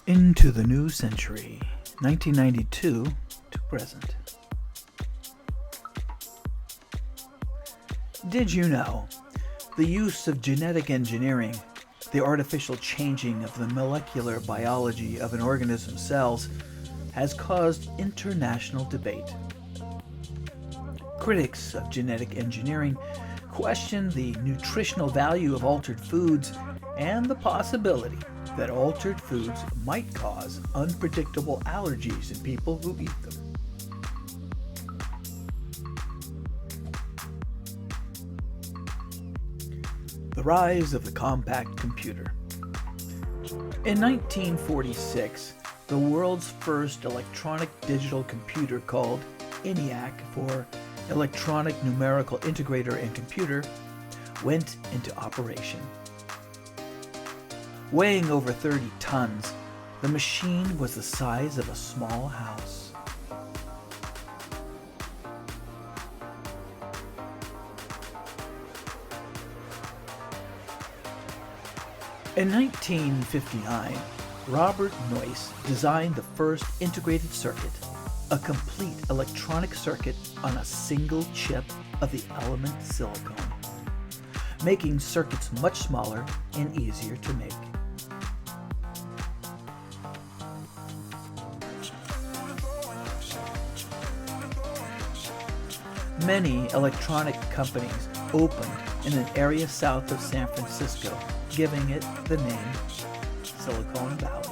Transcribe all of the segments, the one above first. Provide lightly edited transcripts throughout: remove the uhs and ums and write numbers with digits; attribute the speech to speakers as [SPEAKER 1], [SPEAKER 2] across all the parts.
[SPEAKER 1] Into the new century, 1992 to present. Did you know the use of genetic engineering, the artificial changing of the molecular biology of an organism's cells, has caused international debate? Critics of genetic engineering question the nutritional value of altered foods and the possibility that altered foods might cause unpredictable allergies in people who eat them. The rise of the compact computer. In 1946, the world's first electronic digital computer, called ENIAC for Electronic Numerical Integrator and Computer, went into operation. Weighing over 30 tons, the machine was the size of a small house. In 1959, Robert Noyce designed the first integrated circuit, a complete electronic circuit on a single chip of the element silicon, making circuits much smaller and easier to make. Many electronic companies opened in an area south of San Francisco, giving it the name Silicon Valley.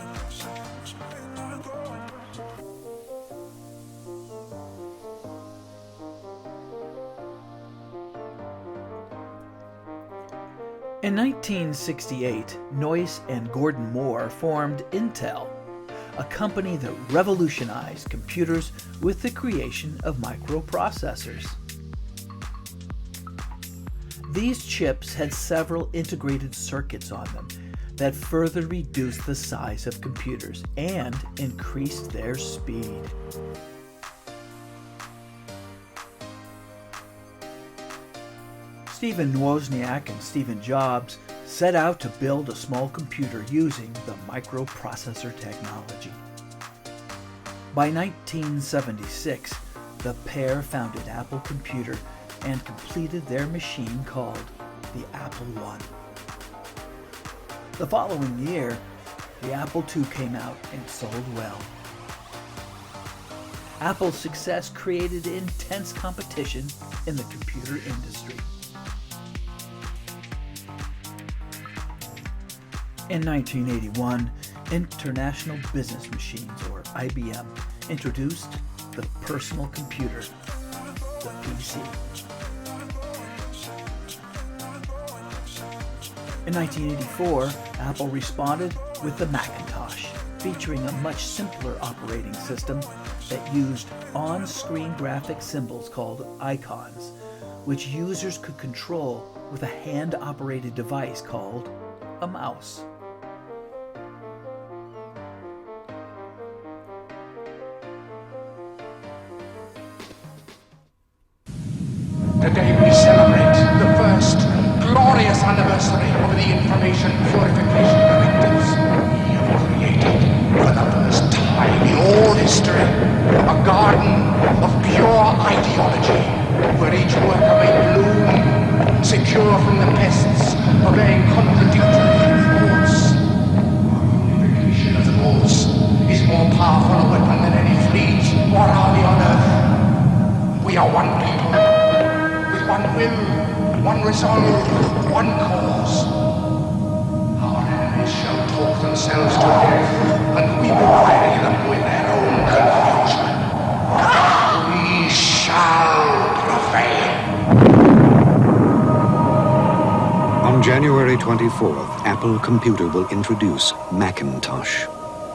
[SPEAKER 1] In 1968, Noyce and Gordon Moore formed Intel, a company that revolutionized computers with the creation of microprocessors. These chips had several integrated circuits on them that further reduced the size of computers and increased their speed. Stephen Wozniak and Stephen Jobs set out to build a small computer using the microprocessor technology. By 1976, the pair founded Apple Computer and completed their machine called the Apple I. The following year, the Apple II came out and sold well. Apple's success created intense competition in the computer industry. In 1981, International Business Machines, or IBM, introduced the personal computer, the PC. In 1984, Apple responded with the Macintosh, featuring a much simpler operating system that used on-screen graphic symbols called icons, which users could control with a hand-operated device called a mouse.
[SPEAKER 2] Today we celebrate the first glorious anniversary of the Information Purification Directives. We have created, for the first time in all history, a garden of pure ideology, where each worker may bloom, secure from the pests of very contradictory thoughts. Purification of the laws is more powerful a weapon than any fleet or army on earth. We are one people. One will, one resolve, one cause. Our enemies shall talk themselves to death, and we will bury them with their own confusion. We shall prevail.
[SPEAKER 3] On January 24th, Apple Computer will introduce Macintosh.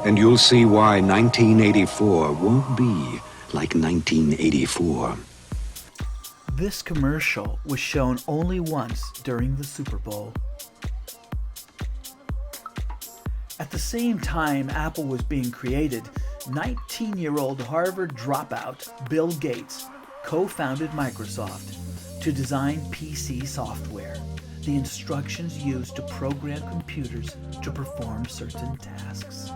[SPEAKER 3] And you'll see why 1984 won't be like 1984.
[SPEAKER 1] This commercial was shown only once during the Super Bowl. At the same time Apple was being created, 19-year-old Harvard dropout Bill Gates co-founded Microsoft to design PC software, the instructions used to program computers to perform certain tasks.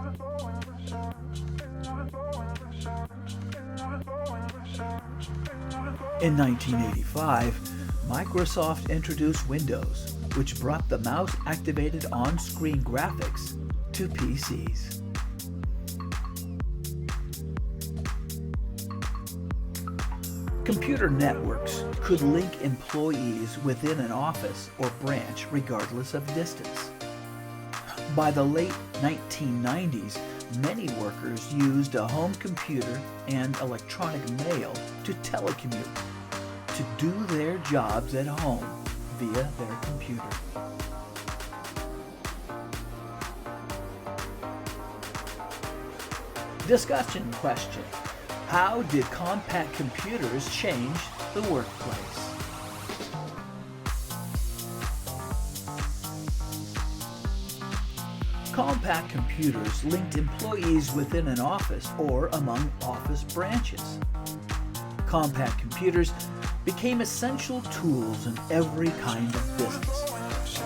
[SPEAKER 1] In 1985, Microsoft introduced Windows, which brought the mouse-activated on-screen graphics to PCs. Computer networks could link employees within an office or branch regardless of distance. By the late 1990s, many workers used a home computer and electronic mail to telecommute, to do their jobs at home via their computer. Discussion question: how did compact computers change the workplace? Compact computers linked employees within an office or among office branches. Compact computers became essential tools in every kind of business.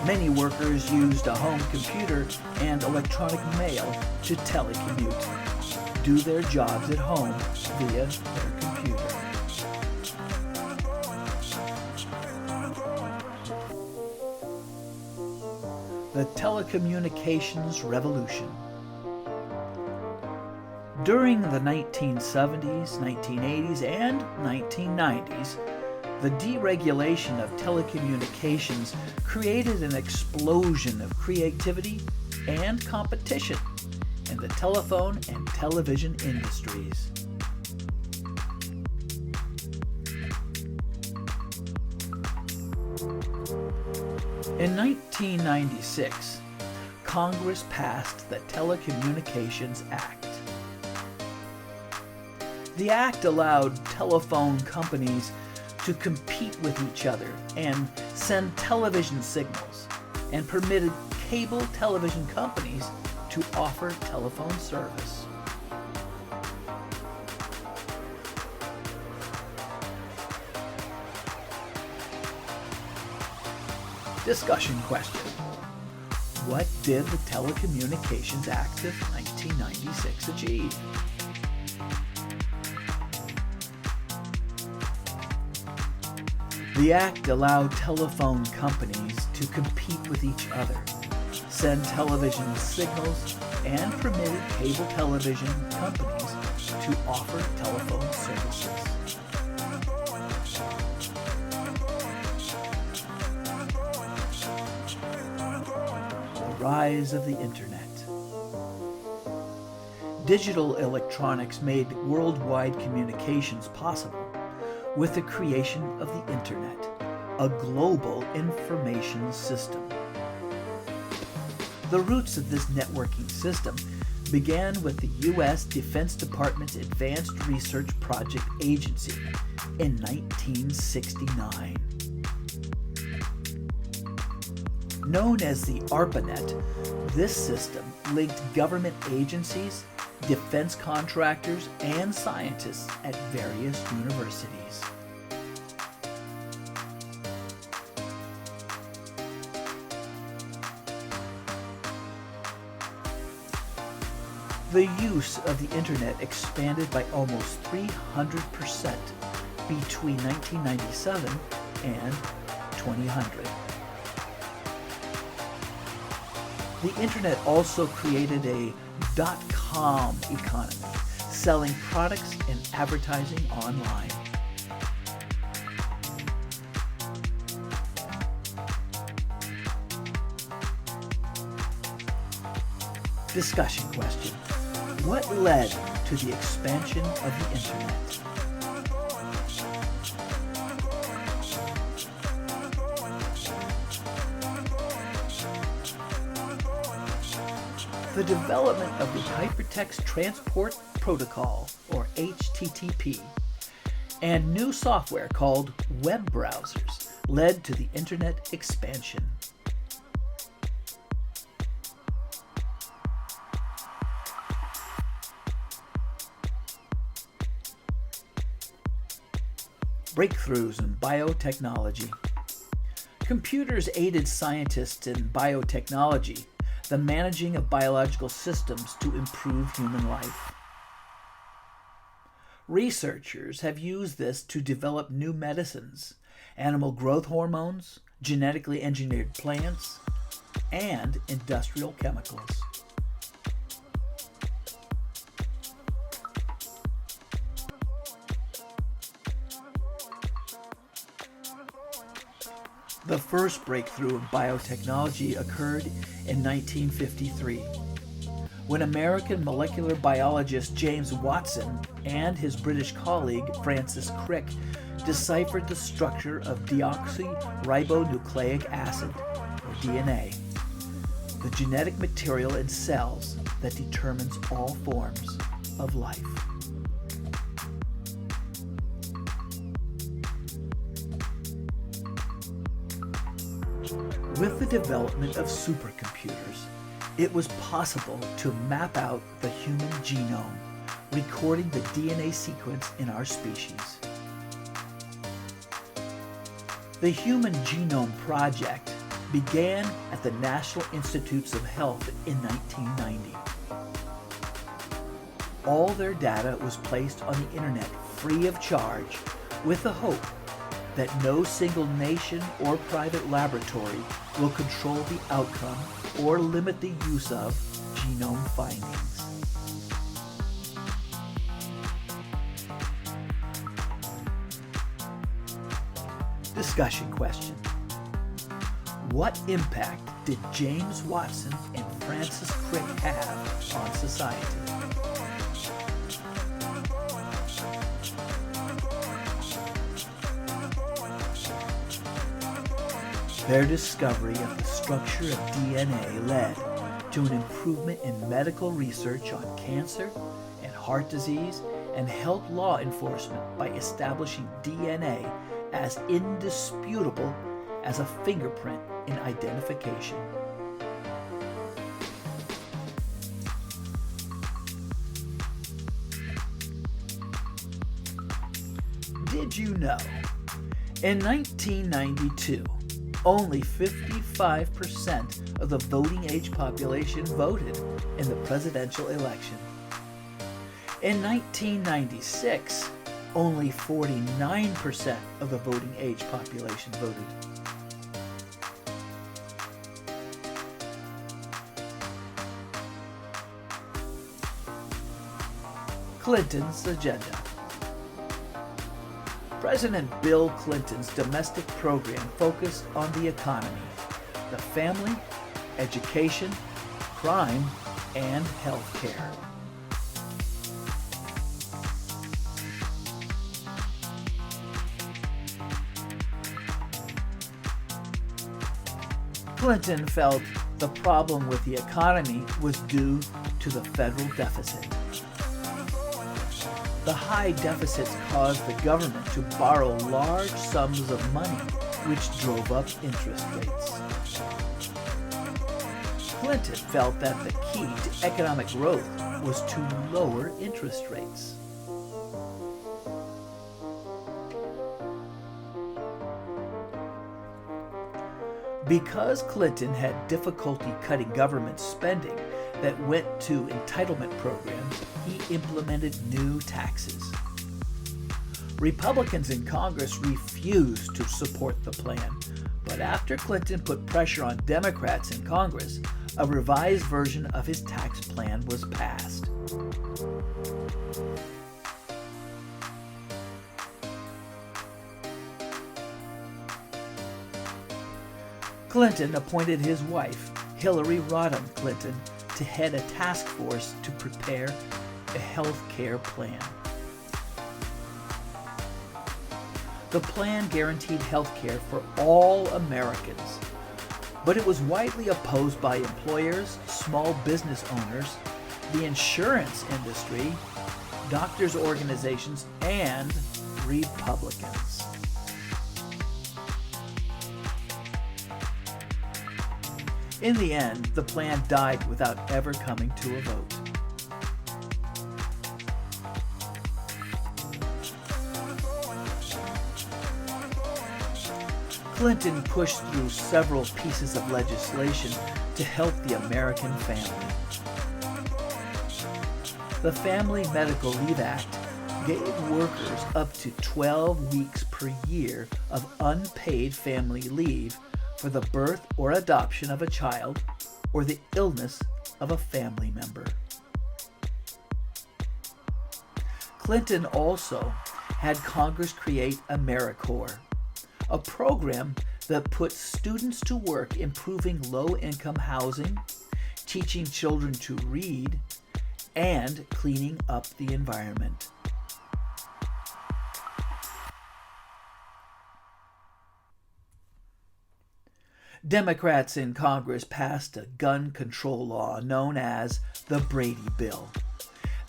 [SPEAKER 1] Many workers used a home computer and electronic mail to telecommute, do their jobs at home via their computer. The telecommunications revolution. During the 1970s, 1980s, and 1990s, the deregulation of telecommunications created an explosion of creativity and competition in the telephone and television industries. In 1996, Congress passed the Telecommunications Act. The act allowed telephone companies to compete with each other and send television signals, and permitted cable television companies to offer telephone service. Discussion question: what did the Telecommunications Act of 1996 achieve? The act allowed telephone companies to compete with each other, send television signals, and permitted cable television companies to offer telephone services. The rise of the Internet. Digital electronics made worldwide communications possible with the creation of the Internet, a global information system. The roots of this networking system began with the U.S. Defense Department's Advanced Research Project Agency in 1969. Known as the ARPANET, this system linked government agencies, defense contractors, and scientists at various universities. The use of the Internet expanded by almost 300% between 1997 and 2000. The Internet also created a .com economy, selling products and advertising online. Discussion question: what led to the expansion of the Internet? The development of the Hypertext Transport Protocol, or HTTP, and new software called web browsers led to the Internet expansion. Breakthroughs in biotechnology. Computers aided scientists in biotechnology, the managing of biological systems to improve human life. Researchers have used this to develop new medicines, animal growth hormones, genetically engineered plants, and industrial chemicals. The first breakthrough in biotechnology occurred in 1953, when American molecular biologist James Watson and his British colleague Francis Crick deciphered the structure of deoxyribonucleic acid, or DNA, the genetic material in cells that determines all forms of life. With the development of supercomputers, it was possible to map out the human genome, recording the DNA sequence in our species. The Human Genome Project began at the National Institutes of Health in 1990. All their data was placed on the internet free of charge, with the hope that no single nation or private laboratory will control the outcome or limit the use of genome findings. Discussion question: what impact did James Watson and Francis Crick have on society? Their discovery of the structure of DNA led to an improvement in medical research on cancer and heart disease, and helped law enforcement by establishing DNA as indisputable as a fingerprint in identification. Did you know? In 1992, only 55% of the voting age population voted in the presidential election. In 1996, only 49% of the voting age population voted. Clinton's agenda. President Bill Clinton's domestic program focused on the economy, the family, education, crime, and health care. Clinton felt the problem with the economy was due to the federal deficit. The high deficits caused the government to borrow large sums of money, which drove up interest rates. Clinton felt that the key to economic growth was to lower interest rates. Because Clinton had difficulty cutting government spending that went to entitlement programs, he implemented new taxes. Republicans in Congress refused to support the plan, but after Clinton put pressure on Democrats in Congress, a revised version of his tax plan was passed. Clinton appointed his wife, Hillary Rodham Clinton, to head a task force to prepare a health care plan. The plan guaranteed health care for all Americans, but it was widely opposed by employers, small business owners, the insurance industry, doctors' organizations, and Republicans. In the end, the plan died without ever coming to a vote. Clinton pushed through several pieces of legislation to help the American family. The Family Medical Leave Act gave workers up to 12 weeks per year of unpaid family leave for the birth or adoption of a child or the illness of a family member. Clinton also had Congress create AmeriCorps, a program that puts students to work improving low-income housing, teaching children to read, and cleaning up the environment. Democrats in Congress passed a gun control law known as the Brady Bill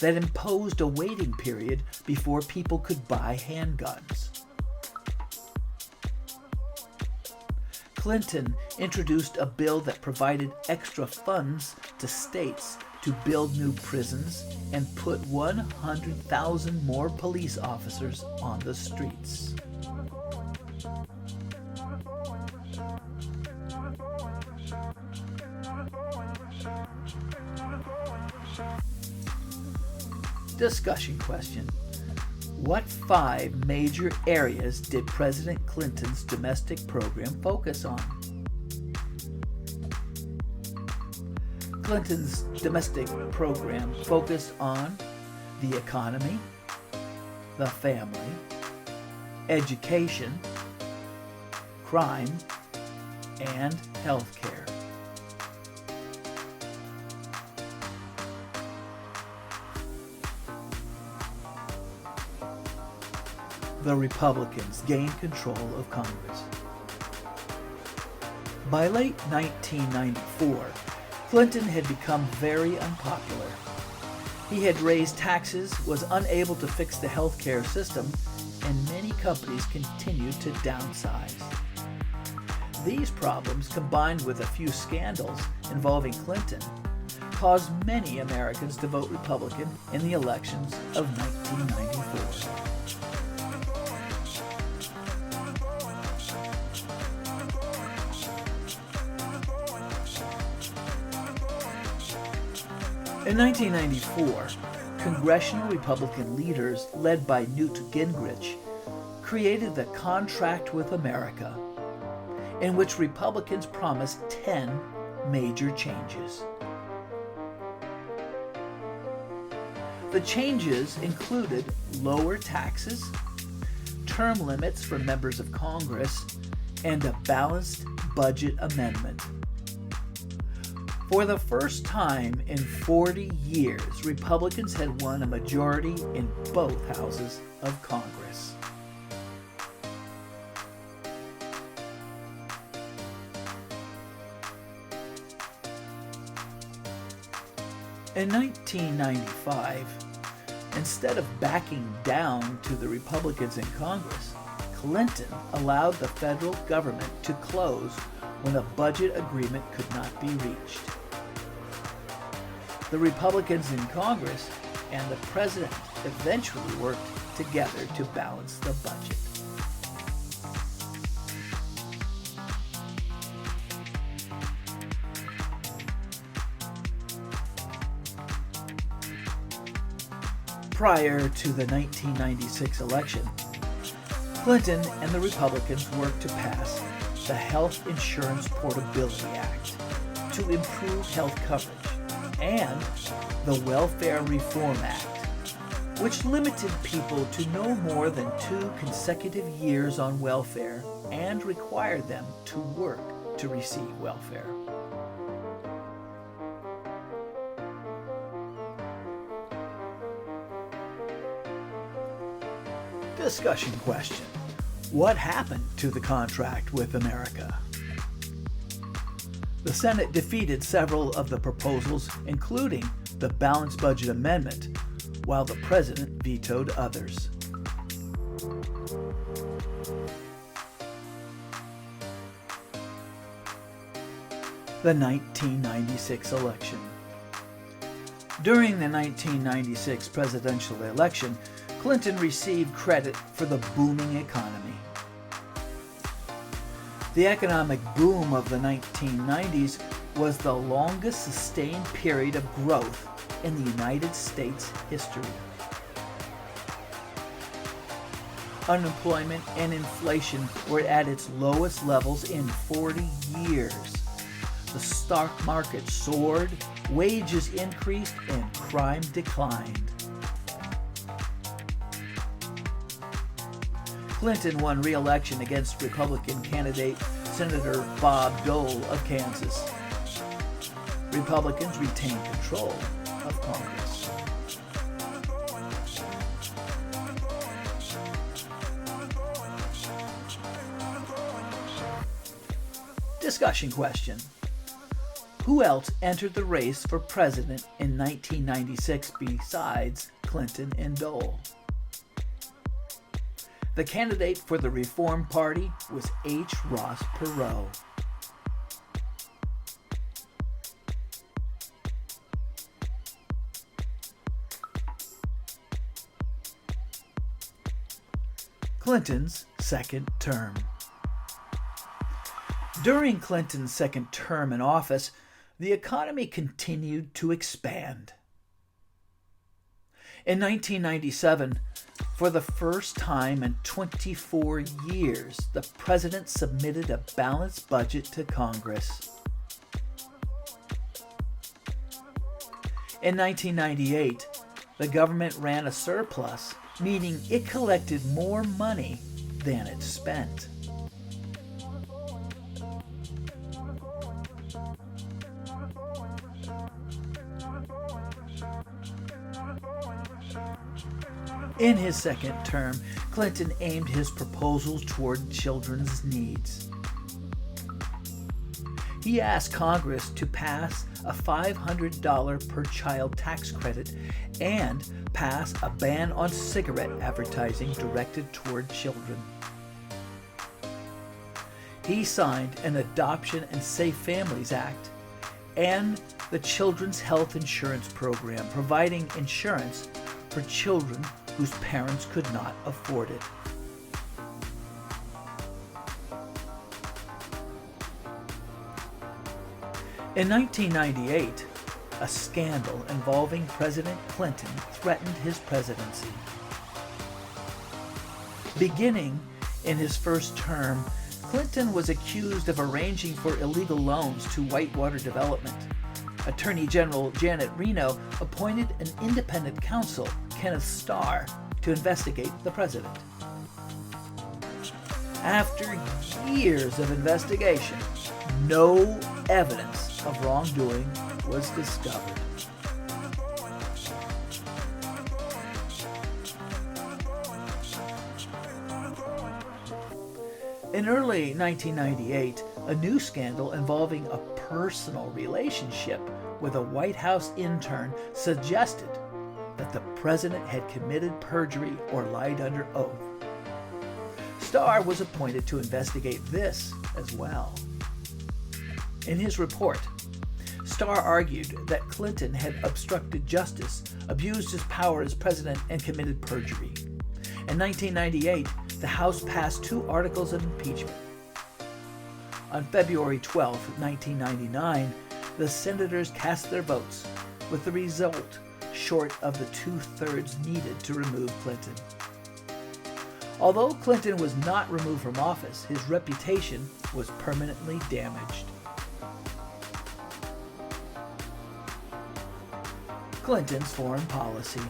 [SPEAKER 1] that imposed a waiting period before people could buy handguns. Clinton introduced a bill that provided extra funds to states to build new prisons and put 100,000 more police officers on the streets. Discussion question. What 5 major areas did President Clinton's domestic program focus on? Clinton's domestic program focused on the economy, the family, education, crime, and health care. The Republicans gained control of Congress. By late 1994, Clinton had become very unpopular. He had raised taxes, was unable to fix the healthcare system, and many companies continued to downsize. These problems, combined with a few scandals involving Clinton, caused many Americans to vote Republican in the elections of 1994. In 1994, congressional Republican leaders led by Newt Gingrich created the Contract with America, in which Republicans promised 10 major changes. The changes included lower taxes, term limits for members of Congress, and a balanced budget amendment. For the first time in 40 years, Republicans had won a majority in both houses of Congress. In 1995, instead of backing down to the Republicans in Congress, Clinton allowed the federal government to close when a budget agreement could not be reached. The Republicans in Congress and the president eventually worked together to balance the budget. Prior to the 1996 election, Clinton and the Republicans worked to pass the Health Insurance Portability Act to improve health coverage, and the Welfare Reform Act, which limited people to no more than 2 consecutive years on welfare and required them to work to receive welfare. Discussion question. What happened to the Contract with America? The Senate defeated several of the proposals, including the Balanced Budget Amendment, while the President vetoed others. The 1996 election. During the 1996 presidential election, Clinton received credit for the booming economy. The economic boom of the 1990s was the longest sustained period of growth in the United States history. Unemployment and inflation were at its lowest levels in 40 years. The stock market soared, wages increased, and crime declined. Clinton won re-election against Republican candidate Senator Bob Dole of Kansas. Republicans retained control of Congress. Discussion question. Who else entered the race for president in 1996 besides Clinton and Dole? The candidate for the Reform Party was H. Ross Perot. Clinton's second term. During Clinton's second term in office, the economy continued to expand. In 1997, for the first time in 24 years, the president submitted a balanced budget to Congress. In 1998, the government ran a surplus, meaning it collected more money than it spent. In his second term, Clinton aimed his proposals toward children's needs. He asked Congress to pass a $500 per child tax credit and pass a ban on cigarette advertising directed toward children. He signed an Adoption and Safe Families Act and the Children's Health Insurance Program, providing insurance for children whose parents could not afford it. In 1998, a scandal involving President Clinton threatened his presidency. Beginning in his first term, Clinton was accused of arranging for illegal loans to Whitewater Development. Attorney General Janet Reno appointed an independent counsel, Kenneth Starr, to investigate the president. After years of investigation, no evidence of wrongdoing was discovered. In early 1998, a new scandal involving a personal relationship with a White House intern suggested that the president had committed perjury or lied under oath. Starr was appointed to investigate this as well. In his report, Starr argued that Clinton had obstructed justice, abused his power as president, and committed perjury. In 1998, the House passed 2 articles of impeachment. On February 12, 1999, the senators cast their votes, with the result short of the 2/3 needed to remove Clinton. Although Clinton was not removed from office, his reputation was permanently damaged. Clinton's foreign policy.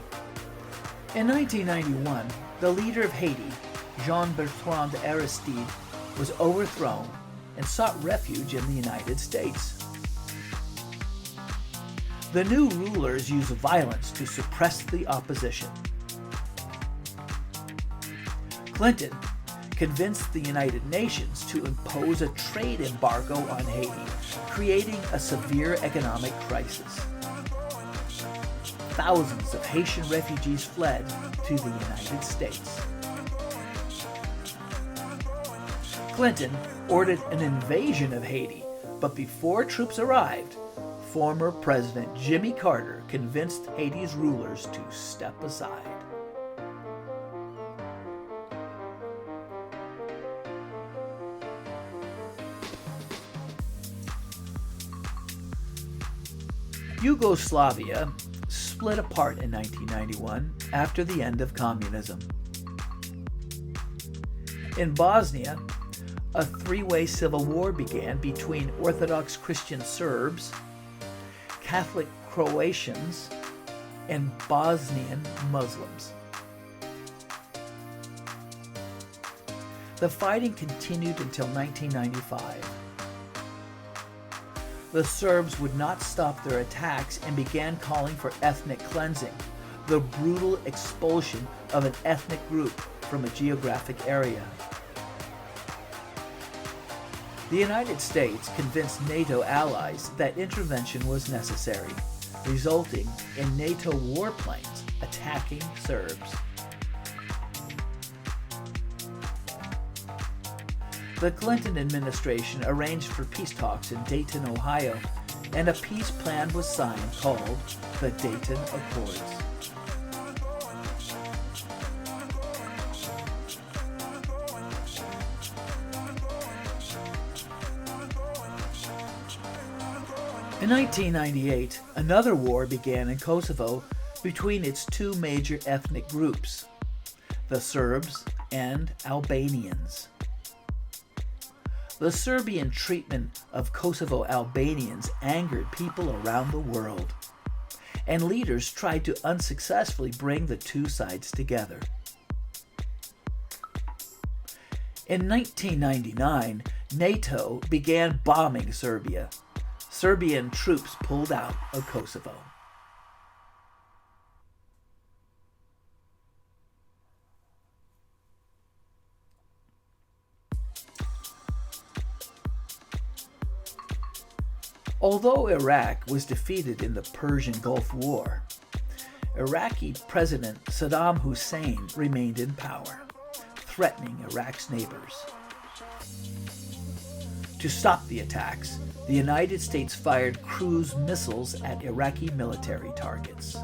[SPEAKER 1] In 1991, the leader of Haiti, Jean-Bertrand Aristide, was overthrown and sought refuge in the United States. The new rulers used violence to suppress the opposition. Clinton convinced the United Nations to impose a trade embargo on Haiti, creating a severe economic crisis. Thousands of Haitian refugees fled to the United States. Clinton ordered an invasion of Haiti, but before troops arrived, former President Jimmy Carter convinced Haiti's rulers to step aside. Yugoslavia split apart in 1991 after the end of communism. In Bosnia, a three-way civil war began between Orthodox Christian Serbs, Catholic Croatians, and Bosnian Muslims. The fighting continued until 1995. The Serbs would not stop their attacks and began calling for ethnic cleansing, the brutal expulsion of an ethnic group from a geographic area. The United States convinced NATO allies that intervention was necessary, resulting in NATO warplanes attacking Serbs. The Clinton administration arranged for peace talks in Dayton, Ohio, and a peace plan was signed called the Dayton Accords. In 1998, another war began in Kosovo between its two major ethnic groups, the Serbs and Albanians. The Serbian treatment of Kosovo Albanians angered people around the world, and leaders tried to unsuccessfully bring the two sides together. In 1999, NATO began bombing Serbia. Serbian troops pulled out of Kosovo. Although Iraq was defeated in the Persian Gulf War, Iraqi President Saddam Hussein remained in power, threatening Iraq's neighbors. To stop the attacks, the United States fired cruise missiles at Iraqi military targets.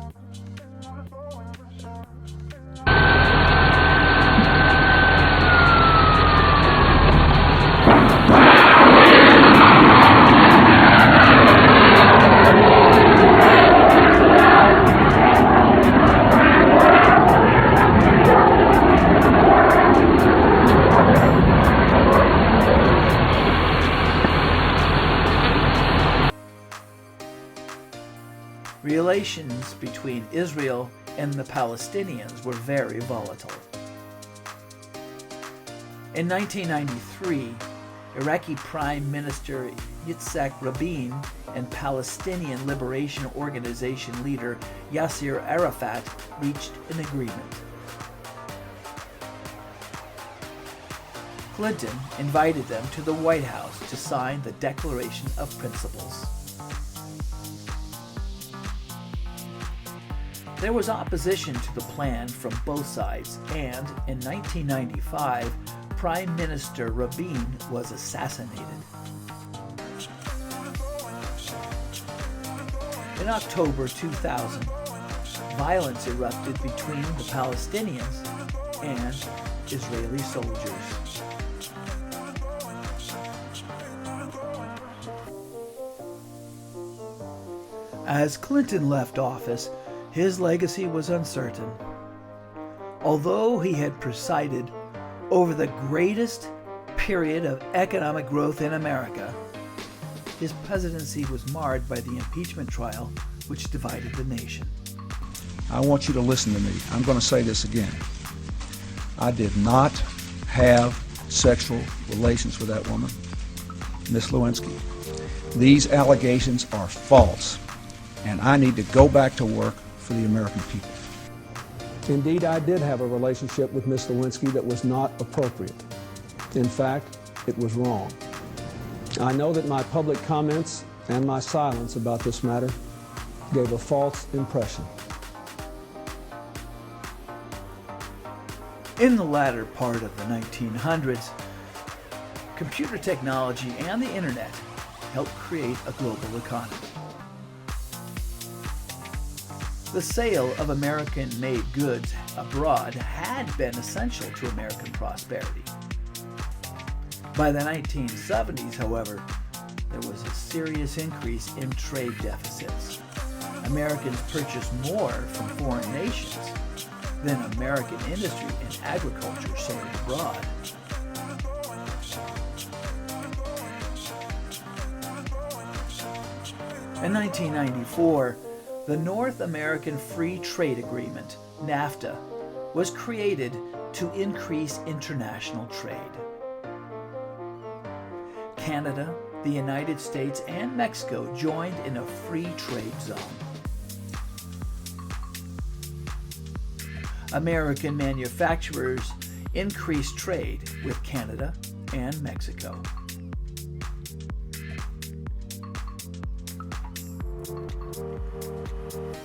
[SPEAKER 1] Relations between Israel and the Palestinians were very volatile. In 1993, Iraqi Prime Minister Yitzhak Rabin and Palestinian Liberation Organization leader Yasser Arafat reached an agreement. Clinton invited them to the White House to sign the Declaration of Principles. There was opposition to the plan from both sides, and in 1995, Prime Minister Rabin was assassinated. In October 2000, violence erupted between the Palestinians and Israeli soldiers. As Clinton left office, his legacy was uncertain. Although he had presided over the greatest period of economic growth in America, his presidency was marred by the impeachment trial which divided the nation.
[SPEAKER 4] I want you to listen to me. I'm going to say this again. I did not have sexual relations with that woman, Miss Lewinsky. These allegations are false, and I need to go back to work for the American people.
[SPEAKER 5] Indeed, I did have a relationship with Ms. Lewinsky that was not appropriate. In fact, it was wrong. I know that my public comments and my silence about this matter gave a false impression.
[SPEAKER 1] In the latter part of the 1900s, computer technology and the internet helped create a global economy. The sale of American-made goods abroad had been essential to American prosperity. By the 1970s, however, there was a serious increase in trade deficits. Americans purchased more from foreign nations than American industry and agriculture sold abroad. In 1994, the North American Free Trade Agreement, NAFTA, was created to increase international trade. Canada, the United States, and Mexico joined in a free trade zone. American manufacturers increased trade with Canada and Mexico.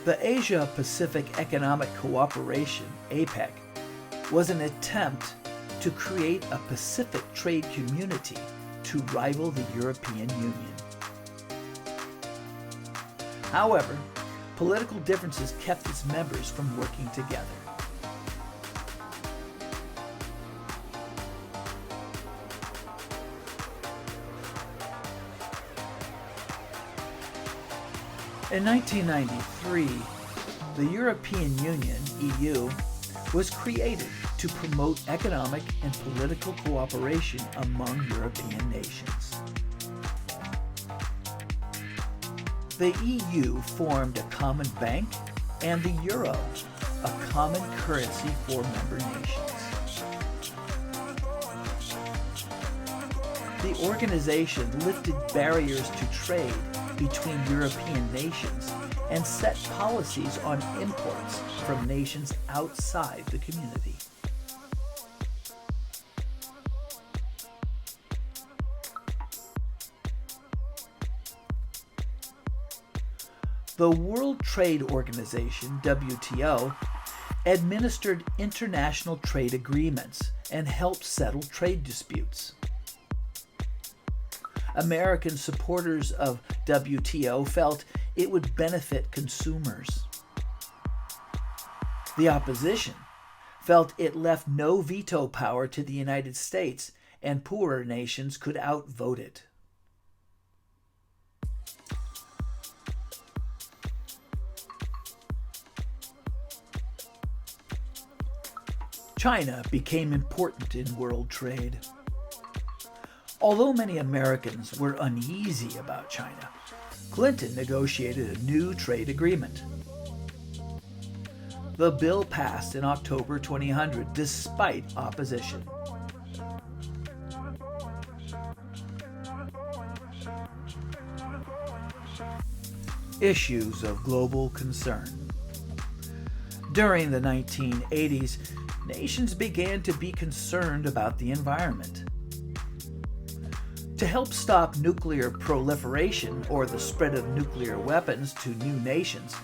[SPEAKER 1] The Asia-Pacific Economic Cooperation, APEC, was an attempt to create a Pacific trade community to rival the European Union. However, political differences kept its members from working together. In 1993, the European Union, EU, was created to promote economic and political cooperation among European nations. The EU formed a common bank and the euro, a common currency for member nations. The organization lifted barriers to trade between European nations and set policies on imports from nations outside the community. The World Trade Organization, WTO, administered international trade agreements and helped settle trade disputes. American supporters of WTO felt it would benefit consumers. The opposition felt it left no veto power to the United States and poorer nations could outvote it. China became important in world trade. Although many Americans were uneasy about China, Clinton negotiated a new trade agreement. The bill passed in October 2000 despite opposition. Issues of global concern. During the 1980s, nations began to be concerned about the environment. To help stop nuclear proliferation or the spread of nuclear weapons to new nations,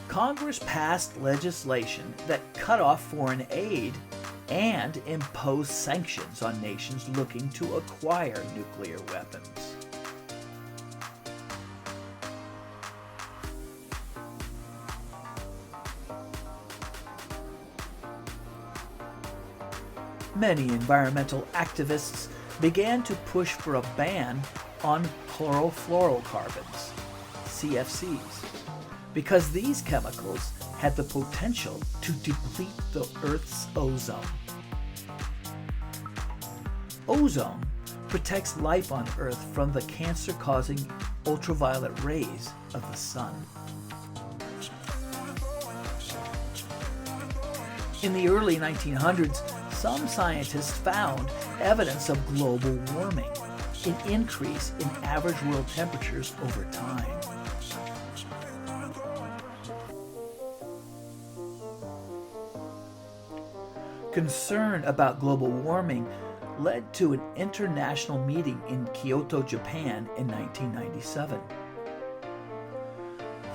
[SPEAKER 1] Congress passed legislation that cut off foreign aid and imposed sanctions on nations looking to acquire nuclear weapons. Many environmental activists began to push for a ban on chlorofluorocarbons, CFCs, because these chemicals had the potential to deplete the Earth's ozone. Ozone protects life on Earth from the cancer-causing ultraviolet rays of the sun. In the early 1900s, some scientists found evidence of global warming, an increase in average world temperatures over time. Concern about global warming led to an international meeting in Kyoto, Japan in 1997.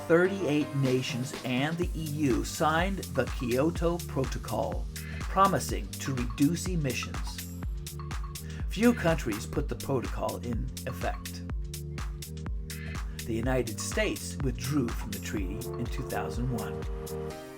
[SPEAKER 1] 38 nations and the EU signed the Kyoto Protocol, promising to reduce emissions. Few countries put the protocol in effect. The United States withdrew from the treaty in 2001.